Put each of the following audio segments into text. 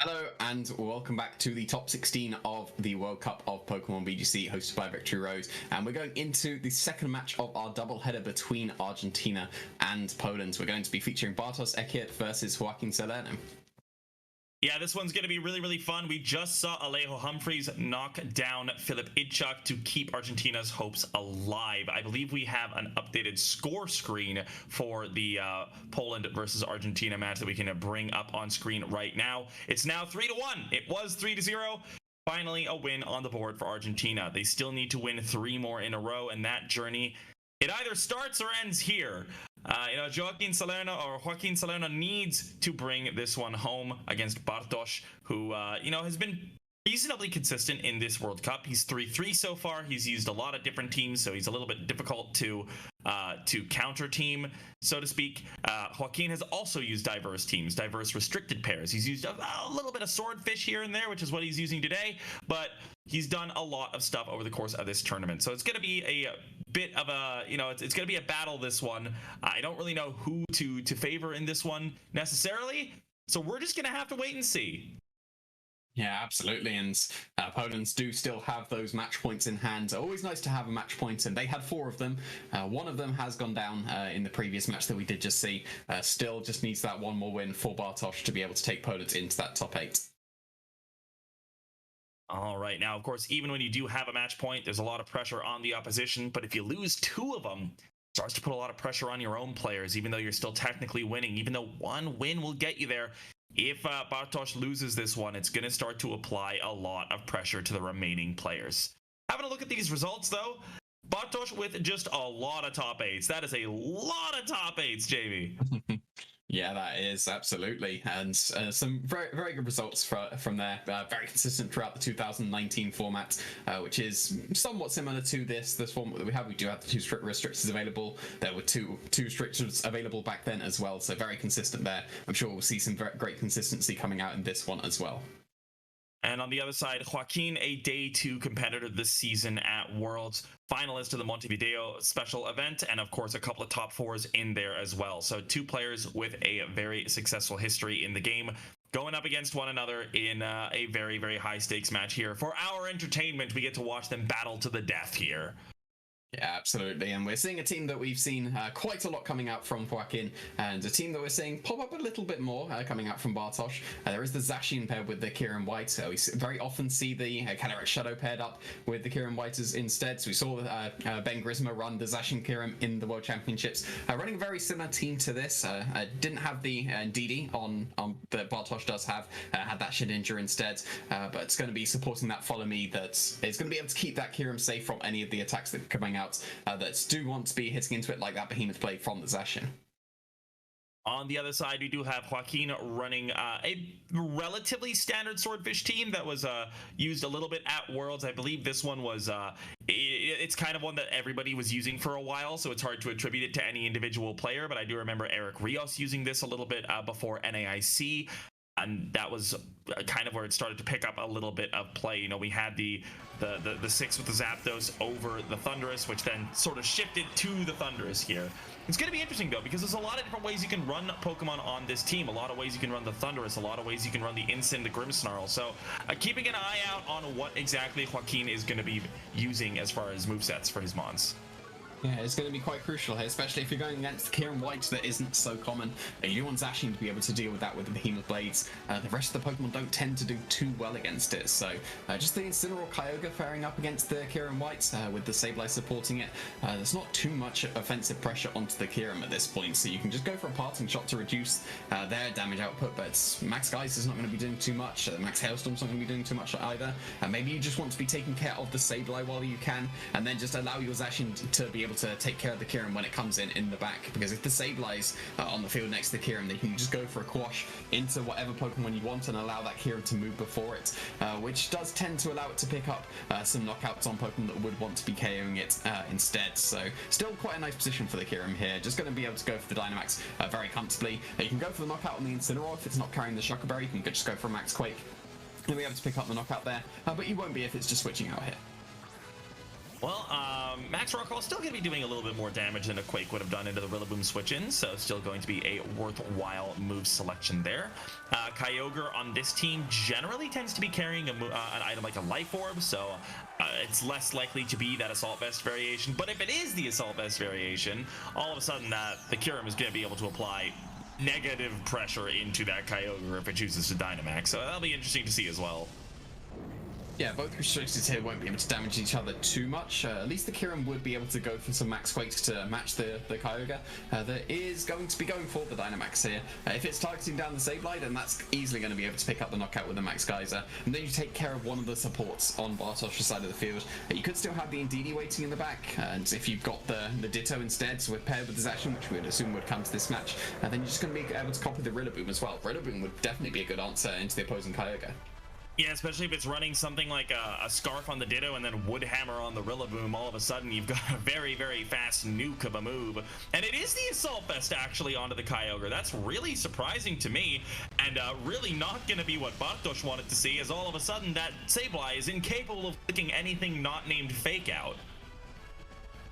Hello and welcome back to the top 16 of the World Cup of Pokémon VGC hosted by Victory Rose, and we're going into the second match of our doubleheader between Argentina and Poland. We're going to be featuring Bartosz Ekiert versus Joaquín Salerno. Yeah, this one's going to be really fun. We just saw Alejo Humphreys knock down Filip Idchuk to keep Argentina's hopes alive. I believe we have an updated score screen for the Poland versus Argentina match that we can bring up on screen right now. It's now 3-1. It was 3-0. Finally, a win on the board for Argentina. They still need to win 3 more in a row, and that journey, it either starts or ends here. Joaquín Salerno needs to bring this one home against Bartosz, who, has been reasonably consistent in this World Cup. He's 3-3 so far. He's used a lot of different teams, so he's a little bit difficult to counter team, so to speak. Joaquín has also used diverse teams, diverse restricted pairs. He's used a little bit of swordfish here and there, which is what he's using today, but he's done a lot of stuff over the course of this tournament. So it's going to be a bit of a, it's going to be a battle, this one. I don't really know who to favor in this one necessarily, so we're just going to have to wait and see. Yeah, absolutely, and Poland do still have those match points in hand. Always nice to have a match point, and they had 4 of them. One of them has gone down in the previous match that we did just see. Still just needs that one more win for Bartosz to be able to take Poland into that top 8. All right, now, of course, even when you do have a match point, there's a lot of pressure on the opposition, but if you lose 2 of them, it starts to put a lot of pressure on your own players, even though you're still technically winning, even though 1 win will get you there. If Bartosz loses this one, it's going to start to apply a lot of pressure to the remaining players. Having a look at these results, though, Bartosz with just a lot of top 8s. That is a lot of top 8s, Jamie. Yeah, that is, absolutely, and some very good results from there. Very consistent throughout the 2019 format, which is somewhat similar to this format that we have. We do have the 2 strict restrictions available. There were two restrictions available back then as well, so very consistent there. I'm sure we'll see some very great consistency coming out in this one as well. And on the other side, Joaquín, a day 2 competitor this season at Worlds, finalist of the Montevideo special event, and of course a couple of top 4s in there as well. So 2 players with a very successful history in the game going up against one another in a very high stakes match here. For our entertainment, we get to watch them battle to the death here. Yeah, absolutely, and we're seeing a team that we've seen quite a lot coming out from Joaquín, and a team that we're seeing pop up a little bit more coming out from Bartosz. There is the Zacian paired with the Kieran White. We very often see the Cataracte Shadow paired up with the Kieran Whites instead. So we saw Ben Grisma run the Zacian Kieran in the World Championships, running a very similar team to this. Didn't have the Didi on that Bartosz does have, had that Shedinja instead, but it's going to be supporting that Follow Me that is going to be able to keep that Kieran safe from any of the attacks that are coming out that do want to be hitting into it, like that Behemoth Blade from the Zacian. On the other side, we do have Joaquín running a relatively standard Swordfish team that was used a little bit at Worlds. I believe this one was, it's kind of one that everybody was using for a while, so it's hard to attribute it to any individual player, but I do remember Eric Rios using this a little bit before NAIC. And that was kind of where it started to pick up a little bit of play. We had the 6 with the Zapdos over the Thundurus, which then sort of shifted to the Thundurus here. It's going to be interesting, though, because there's a lot of different ways you can run Pokemon on this team. A lot of ways you can run the Thundurus, a lot of ways you can run the Incin, the Grimmsnarl. So keeping an eye out on what exactly Joaquín is going to be using as far as movesets for his mons. Yeah, it's going to be quite crucial here, especially if you're going against Kieran White that isn't so common. You do want Zacian to be able to deal with that with the Behemoth Blades. The rest of the Pokemon don't tend to do too well against it, so just the Incineroar Kyogre faring up against the Kieran White with the Sableye supporting it. There's not too much offensive pressure onto the Kieran at this point, so you can just go for a parting shot to reduce their damage output, but Max Geist is not going to be doing too much. Max Hailstorm's not going to be doing too much either. Maybe you just want to be taking care of the Sableye while you can, and then just allow your Zacian to be able to take care of the Kieran when it comes in the back, because if the Sableye's on the field next to the Kieran, they can just go for a quash into whatever Pokemon you want and allow that Kieran to move before it, which does tend to allow it to pick up some knockouts on Pokemon that would want to be KOing it instead. So still quite a nice position for the Kieran here, just going to be able to go for the Dynamax very comfortably. You can go for the knockout on the Incineroar if it's not carrying the Shocker Berry. You can just go for a Max Quake and be able to pick up the knockout there, but you won't be if it's just switching out here. Well, Max Rockall still going to be doing a little bit more damage than a Quake would have done into the Rillaboom switch-in, so still going to be a worthwhile move selection there. Kyogre on this team generally tends to be carrying an item like a Life Orb, so it's less likely to be that Assault Vest variation. But if it is the Assault Vest variation, all of a sudden the Kyurem is going to be able to apply negative pressure into that Kyogre if it chooses to Dynamax, so that'll be interesting to see as well. Yeah, both restricted here won't be able to damage each other too much. At least the Kyurem would be able to go for some Max Quakes to match the Kyogre. That is going to be going for the Dynamax here. If it's targeting down the Sableye, then that's easily going to be able to pick up the knockout with the Max Geyser. And then you take care of one of the supports on Bartosz's side of the field. You could still have the Indeedee waiting in the back, and if you've got the Ditto instead, so paired with the Zacian, which we would assume would come to this match, then you're just going to be able to copy the Rillaboom as well. Rillaboom would definitely be a good answer into the opposing Kyogre. Yeah, especially if it's running something like a Scarf on the Ditto and then Wood Hammer on the Rillaboom. All of a sudden, you've got a very, very fast nuke of a move. And it is the Assault Vest actually onto the Kyogre. That's really surprising to me, and really not going to be what Bartosz wanted to see, as all of a sudden that Sableye is incapable of clicking anything not named Fake Out.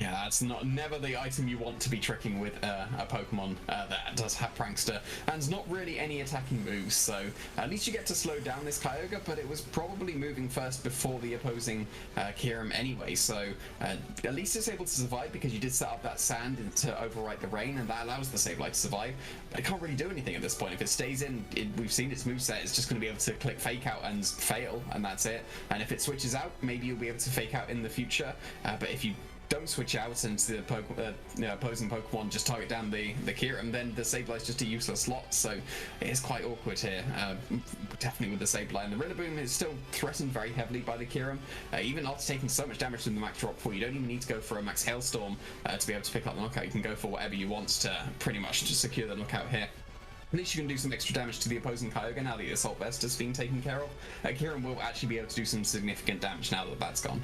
Yeah, that's never the item you want to be tricking with a Pokemon that does have Prankster, and not really any attacking moves, so at least you get to slow down this Kyogre, but it was probably moving first before the opposing Kyurem anyway, so at least it's able to survive because you did set up that sand to overwrite the rain, and that allows the Sableye to survive. But it can't really do anything at this point. If it stays in, we've seen its moveset, it's just going to be able to click Fake Out and fail, and that's it. And if it switches out, maybe you'll be able to Fake Out in the future, but if you don't switch out and the opposing Pokemon just target down the Kyurem, then the Sableye is just a useless slot, so it is quite awkward here. Definitely with the Sableye, and the Rillaboom is still threatened very heavily by the Kyurem. Even after taking so much damage from the Max Rockfall, you don't even need to go for a Max Hailstorm to be able to pick up the knockout. You can go for whatever you want to pretty much just secure the knockout here. At least you can do some extra damage to the opposing Kyogre now that the Assault Vest has been taken care of. Kyurem will actually be able to do some significant damage now that that's gone.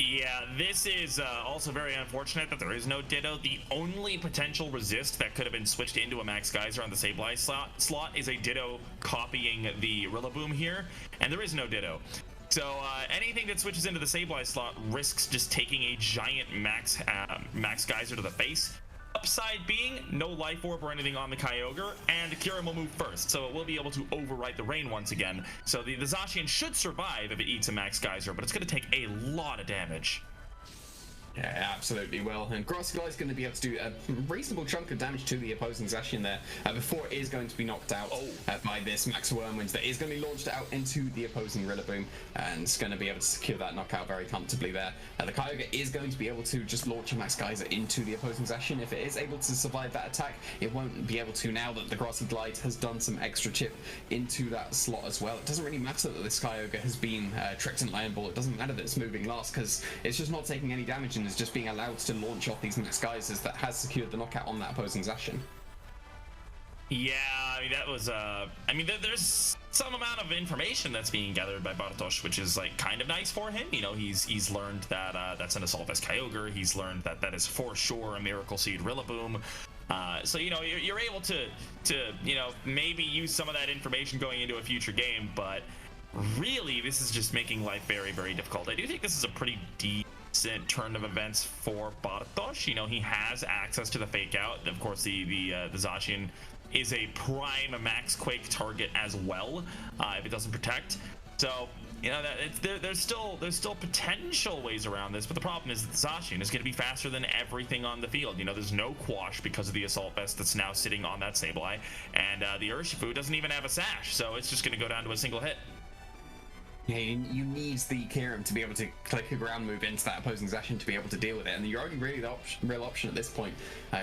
Yeah, this is also very unfortunate that there is no Ditto. The only potential resist that could have been switched into a Max Geyser on the Sableye slot is a Ditto copying the Rillaboom here, and there is no Ditto. So anything that switches into the Sableye slot risks just taking a giant Max Geyser to the face. Upside being no Life Orb or anything on the Kyogre, and Kyurem will move first, so it will be able to overwrite the rain once again. So the Zacian should survive if it eats a Max Geyser, but it's going to take a lot of damage. Yeah, absolutely will. And Grassy is going to be able to do a reasonable chunk of damage to the opposing Zacian there before it is going to be knocked out by this Max Wormwinds that is going to be launched out into the opposing Rillaboom, and it's going to be able to secure that knockout very comfortably there. The Kyogre is going to be able to just launch a Max Geyser into the opposing Zacian. If it is able to survive that attack, it won't be able to now that the Grassy Glide has done some extra chip into that slot as well. It doesn't really matter that this Kyogre has been tricked in Iron Ball. It doesn't matter that it's moving last because it's just not taking any damage and is just being allowed to launch off these Max Geysers that has secured the knockout on that opposing Zacian. Yeah, I mean, that was, I mean, there's some amount of information that's being gathered by Bartosz, which is, like, kind of nice for him. You know, he's learned that that's an Assault Vest Kyogre. He's learned that that is for sure a Miracle Seed Rillaboom. So, you know, you're able to, you know, maybe use some of that information going into a future game, but really, this is just making life very, very difficult. I do think this is a pretty decent turn of events for Bartosz. You know, he has access to the Fake Out. Of course, the Zacian is a prime Max Quake target as well if it doesn't protect. So, you know, that there's still potential ways around this, but the problem is that the Zacian is going to be faster than everything on the field. You know, there's no Quash because of the Assault Vest that's now sitting on that Sableye, and the Urshifu doesn't even have a Sash, so it's just going to go down to a single hit. Yeah, you need the Kyurem to be able to click a ground move into that opposing Zacian to be able to deal with it, and your only really real option at this point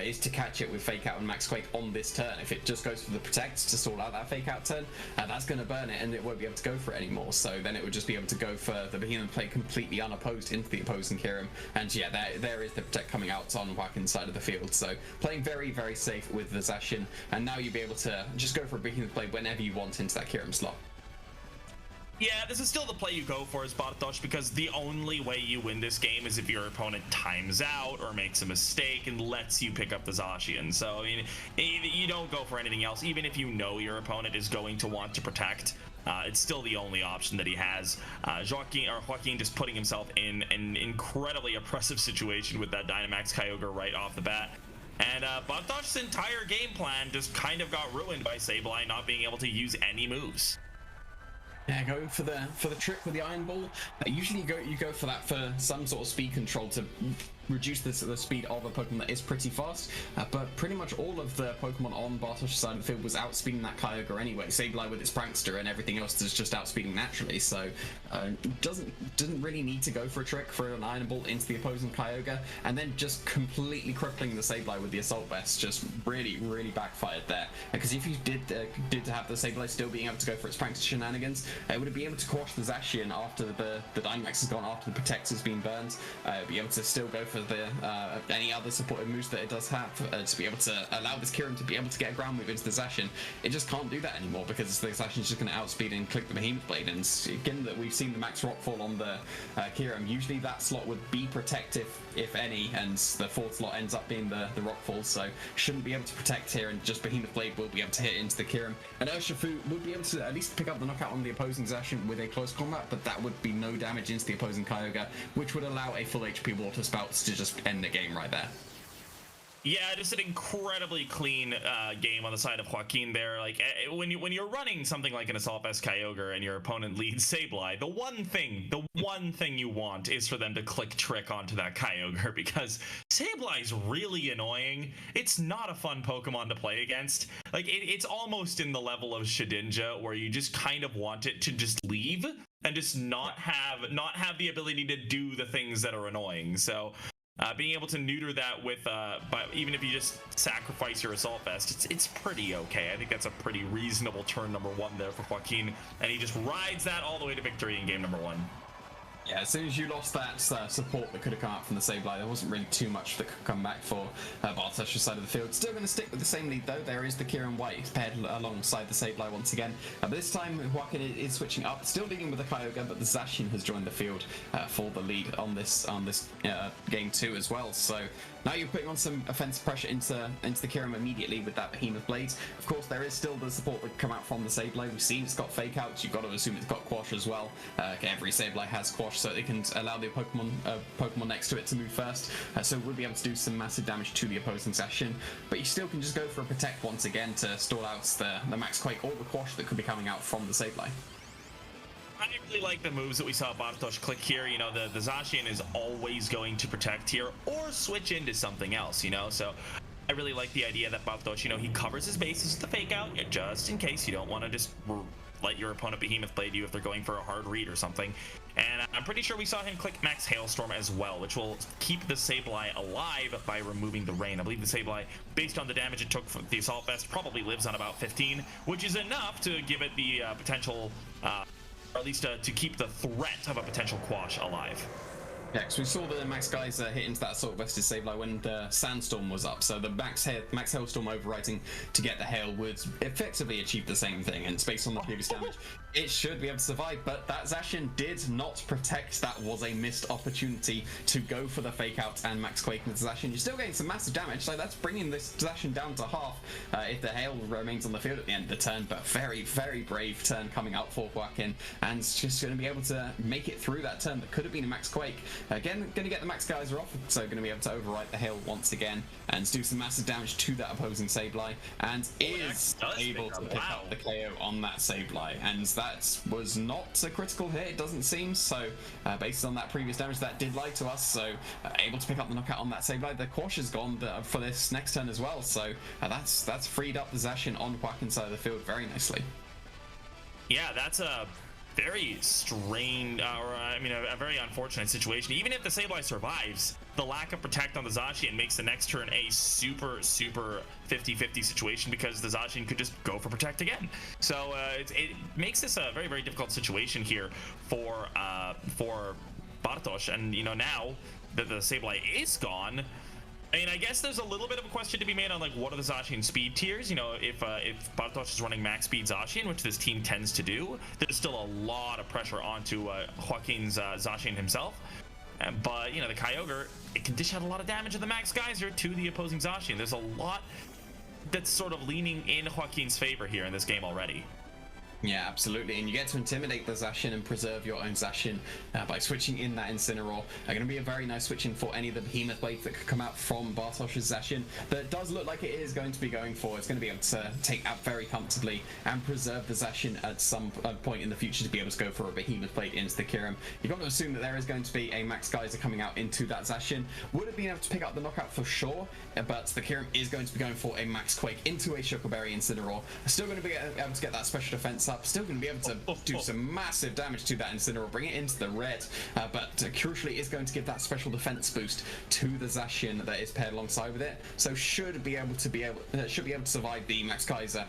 is to catch it with Fake Out and Max Quake on this turn. If it just goes for the Protect to stall out that Fake Out turn, that's going to burn it and it won't be able to go for it anymore, so then it would just be able to go for the Behemoth play completely unopposed into the opposing Kyurem, and yeah, there is the Protect coming out on Joaquín's side of the field, so playing very, very safe with the Zacian, and now you'll be able to just go for a Behemoth play whenever you want into that Kyurem slot. Yeah, this is still the play you go for as Bartosz, because the only way you win this game is if your opponent times out or makes a mistake and lets you pick up the Zacian. So, I mean, you don't go for anything else, even if you know your opponent is going to want to protect. It's still the only option that he has. Joaquín just putting himself in an incredibly oppressive situation with that Dynamax Kyogre right off the bat. And Bartosz's entire game plan just kind of got ruined by Sableye not being able to use any moves. Yeah, going for the trick with the Iron Ball. Usually you go for that for some sort of speed control to reduce the speed of a Pokemon that is pretty fast, but pretty much all of the Pokemon on Bartosz's side of the field was outspeeding that Kyogre anyway. Sableye with its Prankster and everything else is just outspeeding naturally, so doesn't really need to go for a trick for an Iron Ball into the opposing Kyogre, and then just completely crippling the Sableye with the Assault Vest just really backfired there. Because if you did have the Sableye still being able to go for its Prankster shenanigans, it would be able to quash the Zacian after the Dynamax has gone, after the Protector's been burned, be able to still go for the any other supportive moves that it does have, to be able to allow this Kyurem to be able to get a ground move into the Zacian. It just can't do that anymore because the Zacian is just going to outspeed and click the Behemoth Blade. And given that we've seen the max Rockfall on the Kyurem, usually that slot would be protective, if any, and the fourth slot ends up being the Rockfall, so shouldn't be able to protect here, and just Behemoth Blade will be able to hit into the Kyurem. And Urshifu would be able to at least pick up the knockout on the opposing Zacian with a close combat, but that would be no damage into the opposing Kyogre, which would allow a full HP Water Spouts to just end the game right there. Yeah, just an incredibly clean game on the side of Joaquín there. Like, when you're running something like an Assault Vest Kyogre and your opponent leads Sableye, the one thing you want is for them to click Trick onto that Kyogre, because Sableye's really annoying. It's not a fun Pokemon to play against. Like, it's almost in the level of Shedinja, where you just kind of want it to just leave and just not have the ability to do the things that are annoying. So being able to neuter that with even if you just sacrifice your Assault Vest, it's pretty okay. I think that's a pretty reasonable turn number one there for Joaquín, and he just rides that all the way to victory in game number one. Yeah, as soon as you lost that support that could have come out from the Sableye, there wasn't really too much that could come back for Bartosz's side of the field. Still going to stick with the same lead though. There is the Kyurem White paired alongside the Sableye once again. But this time Joaquín is switching up, still leading with the Kyogre, but the Zacian has joined the field for the lead on this game 2 as well. So now you're putting on some offensive pressure into the Kyurem immediately with that Behemoth Blade. Of course, there is still the support that can come out from the Sableye. We've seen it's got Fake Outs. You've got to assume it's got Quash as well. Every Sableye has Quash, so it can allow the Pokemon next to it to move first. So we'll be able to do some massive damage to the opposing Zacian. But you still can just go for a Protect once again to stall out the Max Quake or the Quash that could be coming out from the Sableye. I really like the moves that we saw Bartosz click here. You know, the Zacian is always going to protect here or switch into something else, you know, so I really like the idea that Bartosz, you know, he covers his bases with the Fake Out just in case you don't want to just let your opponent Behemoth Blade you if they're going for a hard read or something. And I'm pretty sure we saw him click Max Hailstorm as well, which will keep the Sableye alive by removing the rain. I believe the Sableye, based on the damage it took from the Assault Vest, probably lives on about 15, which is enough to give it the potential or at least to keep the threat of a potential Quash alive. Yeah, because we saw the Max Geyser hit into that Assault Vested Sableye when the Sandstorm was up, so the Max Hailstorm overwriting to get the Hail would effectively achieve the same thing, and it's based on the previous damage. It should be able to survive, but that Zacian did not protect. That was a missed opportunity to go for the Fake Out and Max Quake with the Zacian. You're still getting some massive damage, so that's bringing this Zacian down to half if the Hail remains on the field at the end of the turn, but very brave turn coming out for Joaquín, and it's just going to be able to make it through that turn that could have been a Max Quake. Again, going to get the Max Geyser off, so going to be able to overwrite the Hail once again and do some massive damage to that opposing Sableye, and is able to pick up the KO on that Sableye, and that was not a critical hit, it doesn't seem, so based on that previous damage, that did lie to us, so able to pick up the knockout on that Sableye. The Quash is gone for this next turn as well, so that's freed up the Zacian on Joaquín's side of the field very nicely. Yeah, that's a very strange, a very unfortunate situation. Even if the Sableye survives, the lack of Protect on the Zacian makes the next turn a super 50-50 situation, because the Zacian could just go for Protect again. So it makes this a very difficult situation here for Bartosz. And you know, now that the Sableye is gone, I mean, I guess there's a little bit of a question to be made on like what are the Zacian speed tiers. You know, if Bartosz is running max speed Zacian, which this team tends to do, there's still a lot of pressure onto Joaquín's Zacian himself. But you know, the Kyogre, it can dish out a lot of damage of the Max Geyser to the opposing Zacian. There's a lot that's sort of leaning in Joaquín's favor here in this game already. Yeah, absolutely, and you get to intimidate the Zacian and preserve your own Zacian by switching in that Incineroar. Going to be a very nice switch in for any of the Behemoth Blades that could come out from Bartosz's Zacian. But it does look like it is going to be going for. It's going to be able to take out very comfortably and preserve the Zacian at some point in the future to be able to go for a Behemoth Blade into the Kyurem. You've got to assume that there is going to be a Max Geyser coming out into that Zacian. Would have been able to pick up the knockout for sure, but the Kyurem is going to be going for a Max Quake into a Shuckleberry Incineroar. Still going to be able to get that special defense up. Still going to be able to do some massive damage to that Incineroar, bring it into the red, but crucially is going to give that special defense boost to the Zacian that is paired alongside with it. So should be able to survive the Max Geyser.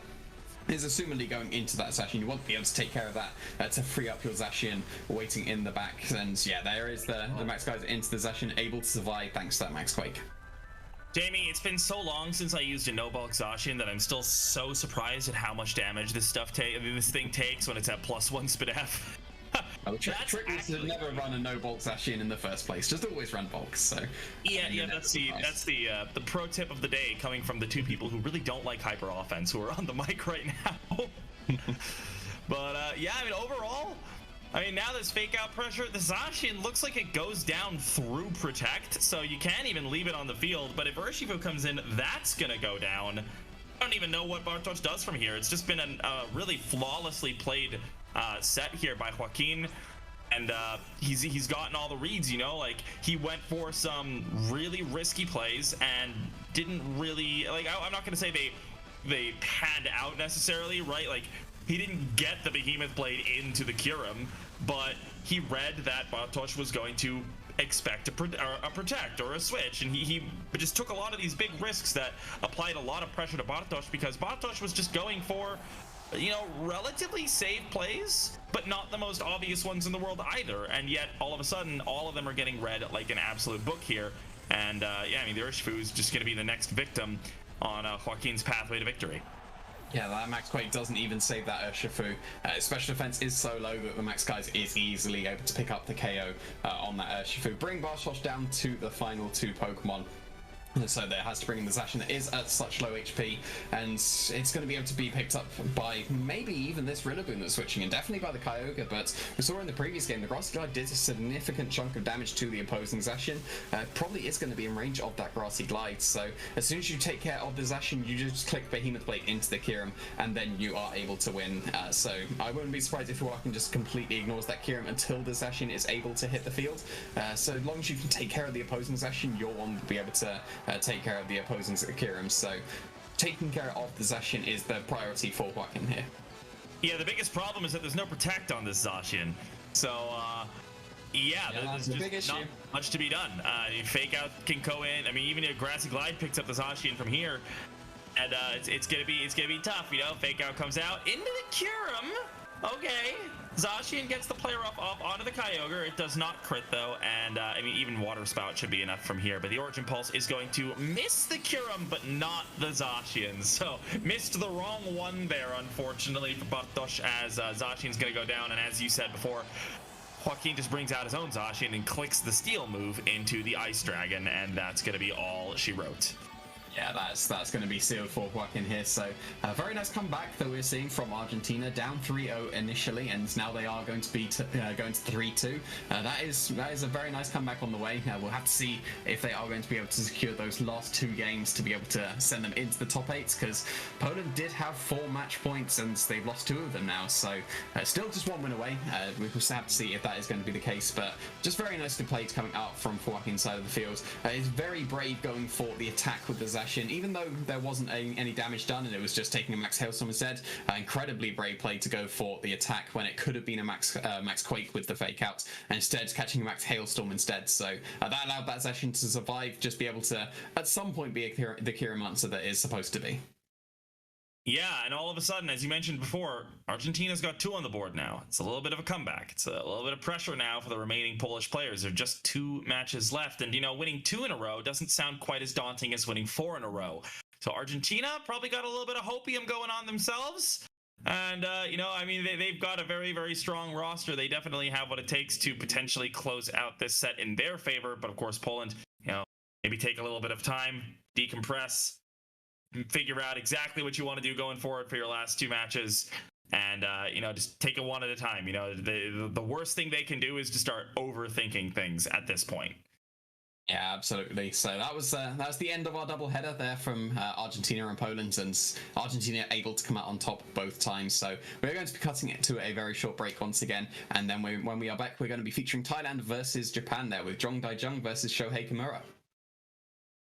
Is assumedly going into that Zacian. You want to be able to take care of that to free up your Zacian waiting in the back. And yeah, there is the Max Geyser into the Zacian, able to survive thanks to that Max Quake. Jamie, it's been so long since I used a no-bulk Zacian that I'm still so surprised at how much damage this thing takes when it's at +1 SPDF. The trick is to never run a no-bulk Zacian in the first place. Just always run bulks. So yeah, that's the pro tip of the day coming from the two people who really don't like hyper offense who are on the mic right now. But yeah, I mean overall, now there's fake out pressure. The Zacian looks like it goes down through Protect, so you can't even leave it on the field. But if Urshifu comes in, that's gonna go down. I don't even know what Bartosz does from here. It's just been a really flawlessly played set here by Joaquín, and he's gotten all the reads. You know, like he went for some really risky plays and didn't really like. I'm not gonna say they panned out necessarily, right? Like he didn't get the Behemoth Blade into the Kyurem, but he read that Bartosz was going to expect a protect or a switch, and he just took a lot of these big risks that applied a lot of pressure to Bartosz, because Bartosz was just going for, you know, relatively safe plays, but not the most obvious ones in the world either. And yet all of a sudden all of them are getting read like an absolute book here. And yeah, I mean, the Urshifu is just going to be the next victim on Joaquín's pathway to victory. Yeah, that Max Quake doesn't even save that Urshifu. Special defense is so low that the Max Geyser is easily able to pick up the KO on that Urshifu. Bring Bartosz down to the final two Pokemon. So there has to bring in the Zacian that is at such low HP, and it's going to be able to be picked up by maybe even this Rillaboom that's switching, and definitely by the Kyogre. But we saw in the previous game the Grassy Glide did a significant chunk of damage to the opposing Zacian. Probably is going to be in range of that Grassy Glide, so as soon as you take care of the Zacian, you just click Behemoth Blade into the Kyurem, and then you are able to win. So I wouldn't be surprised if Joaquín just completely ignores that Kyurem until the Zacian is able to hit the field. So as long as you can take care of the opposing Zacian, you'll want to be able to take care of the opposing Kyurem. So taking care of the Zacian is the priority for Joaquín here. Yeah, the biggest problem is that there's no Protect on this Zacian. So yeah, there's just not much to be done. Fake out can go in. I mean, even if Grassy Glide picks up the Zacian from here, and it's gonna be tough. You know, fake out comes out into the Kyurem. Okay, Zacian gets the player up onto the Kyogre. It does not crit though, and I mean, even Water Spout should be enough from here. But the Origin Pulse is going to miss the Kyurem, but not the Zacian. So missed the wrong one there, unfortunately for Bartosz, as Zacian's going to go down. And as you said before, Joaquín just brings out his own Zacian and clicks the Steel move into the Ice Dragon, and that's going to be all she wrote. Yeah, that's going to be sealed for Joaquín here. So a very nice comeback that we're seeing from Argentina, down 3-0 initially, and now they are going to be going to 3-2. That is a very nice comeback on the way. We'll have to see if they are going to be able to secure those last two games to be able to send them into the top 8s, because Poland did have 4 match points and they've lost 2 of them now. So still just 1 win away. We'll have to see if that is going to be the case, but just very nicely played coming out from Joaquín's side of the field. It's very brave going for the attack with the Zacian. Even though there wasn't any damage done and it was just taking a Max Hailstorm instead, incredibly brave play to go for the attack when it could have been a Max Quake with the fake out, and instead catching a Max Hailstorm instead. So that allowed that Zacian to survive, just be able to at some point be the Kyurem answer that is supposed to be. Yeah, and all of a sudden, as you mentioned before, Argentina's got 2 on the board now. It's a little bit of a comeback. It's a little bit of pressure now for the remaining Polish players. There are just 2 matches left, and, you know, winning 2 in a row doesn't sound quite as daunting as winning 4 in a row. So Argentina probably got a little bit of hopium going on themselves. And, you know, I mean, they've got a very, very strong roster. They definitely have what it takes to potentially close out this set in their favor. But, of course, Poland, you know, maybe take a little bit of time, decompress, figure out exactly what you want to do going forward for your last 2 matches, and you know, just take it one at a time. You know, the worst thing they can do is to start overthinking things at this point. Yeah, absolutely. So that was the end of our double header there from Argentina and Poland, and Argentina able to come out on top both times. So we're going to be cutting it to a very short break once again, and then when we are back, we're going to be featuring Thailand versus Japan there with Jong Dae-jung versus Shohei Kimura.